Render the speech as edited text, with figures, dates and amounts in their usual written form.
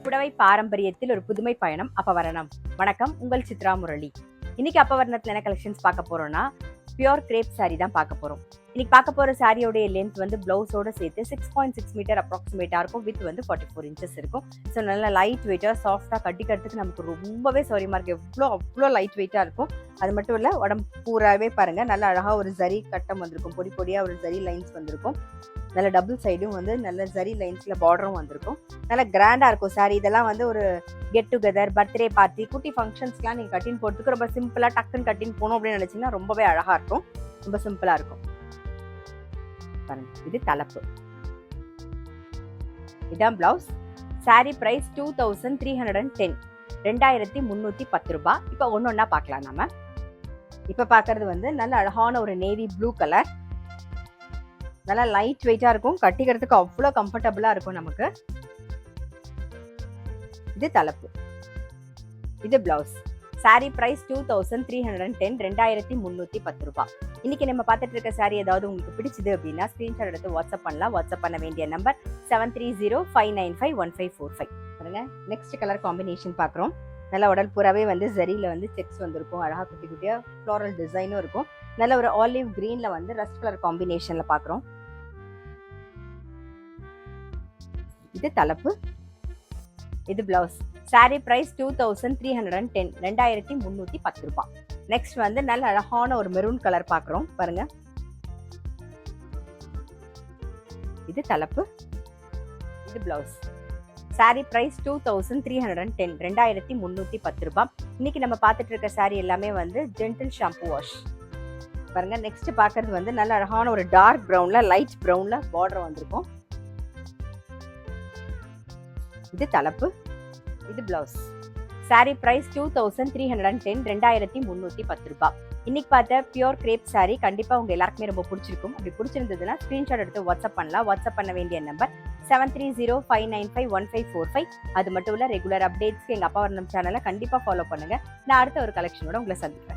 புடவை பாரம்பரியத்தில் ஒரு புதுமை பயணம் அப்பவரணம். வணக்கம், உங்கள் சித்ரா முரளி. இன்னைக்கு அப்பவரணத்துல என்ன கலெக்ஷன்ஸ் பார்க்க போறோம்னா பியூர் கிரேப் சாரி தான் பார்க்க போறோம். இன்னைக்கு பார்க்க போற சாரியோடைய லென்த் வந்து பிளவுஸோட சேர்த்து 6.6 மீட்டர் அப்ராக்சிமேட்டா இருக்கும். வித் வந்து 44 இன்ச்சஸ் இருக்கும். ஸோ நல்லா லைட் வெயிட்டா சாஃப்டா கட்டிக்கிறதுக்கு நமக்கு ரொம்பவே சௌரியமா இருக்கு. அவ்வளோ லைட் வெயிட்டா இருக்கும். அது மட்டும் இல்ல, உடம்பு பூராவே பாருங்க நல்லா அழகா ஒரு ஜரி கட்டம் வந்திருக்கும். பொடி பொடியா ஒரு ஜரி லைன்ஸ் வந்திருக்கும். நல்ல டபுள் சைடும் வந்து நல்ல ஜரி லைன்ஸ்ல பார்டரும் வந்திருக்கும். நல்ல கிராண்டா இருக்கும் சாரி. இதெல்லாம் வந்து ஒரு கெட் டுகெதர், பர்த்டே பார்ட்டி, குட்டி ஃபங்க்ஷன்ஸ்க்குலாம் நீங்க கட்டின் போறதுக்கு ரொம்ப சிம்பிளா டக்குன்னு கட்டின் போகணும் அப்படின்னு நினைச்சீங்கன்னா ரொம்பவே அழகா இருக்கும். ரொம்ப சிம்பிளா இருக்கும். பாருங்க, இது தலைப்பு, இதான் பிளவுஸ். சாரி பிரைஸ் 2310, 2310 ரூபாய். இப்ப ஒன்னொன்னா பார்க்கலாம். நாம இப்ப பாக்குறது வந்து நல்ல அழகான ஒரு நேவி ப்ளூ கலர். நல்லா லைட் வெயிட்டா இருக்கும். கட்டிக்கிறதுக்கு அவ்வளோ கம்ஃபர்டபுளா இருக்கும் நமக்கு. இது தலைப்பு, இது பிளவுஸ். சாரி பிரைஸ் 2310, 2310 ரூபாய். இன்னைக்கு நம்ம பார்த்துட்டு இருக்க சாரி ஏதாவது உங்களுக்கு பிடிச்சது அப்படின்னா ஸ்கிரீன்ஷாட் எடுத்து வாட்ஸ்அப் பண்ணலாம். வாட்ஸ்அப் பண்ண வேண்டிய நம்பர் 7305951545. பாருங்க, நெக்ஸ்ட் கலர் காம்பினேஷன் பார்க்குறோம். நல்ல உடல் பூராவே வந்து ஜரியில வந்து செக்ஸ் வந்திருக்கும். அழகா குட்டி குட்டியா ஃப்ளோரல் டிசைனும் இருக்கும். நல்ல ஒரு ஆலிவ் கிரீன்ல வந்து ரஸ்ட் கலர் காம்பினேஷன்ல பார்க்குறோம். இது தலைப்பு, இது பிளவுஸ். சாரி பிரைஸ் 2310, 2310 ரூபாய். நெக்ஸ்ட் வந்து நல்ல அழகான ஒரு மெரூன் கலர் பார்க்குறோம். பாருங்க, இது தலைப்பு, இது பிளவுஸ். சாரி பிரைஸ் 2310, 2310 ரூபாய். இன்னைக்கு நம்ம பார்த்துட்டு இருக்க சாரி எல்லாமே வந்து ஜென்டில் ஷாம்பு வாஷ். பாருங்க, நெக்ஸ்ட் பார்க்கறது வந்து நல்ல அழகான ஒரு டார்க் ப்ரௌன்ல லைட் ப்ரௌன்ல பார்டர் வந்திருக்கும். இது தலைப்பு, இது பிளவுஸ். சாரி பிரைஸ் 2310, 2310 ரூபாய். இன்னைக்கு பார்த்த பியூர் கிரேப் சாரி கண்டிப்பா உங்க எல்லாருக்குமே ரொம்ப பிடிச்சிருக்கும். அப்படி பிடிச்சிருந்ததுன்னா ஸ்கிரீன்ஷாட் எடுத்து வாட்ஸ்அப் பண்ணலாம். வாட்ஸ்அப் பண்ண வேண்டிய நம்பர் 7305951545. அது மட்டும் இல்ல, ரெகுலர் அப்டேட்ஸ்க்கு எங்க அப்பவரணம் சேனலை கண்டிப்பா ஃபாலோ பண்ணுங்க. நான் அடுத்த ஒரு கலெக்ஷனோட உங்களை சந்திக்கிறேன்.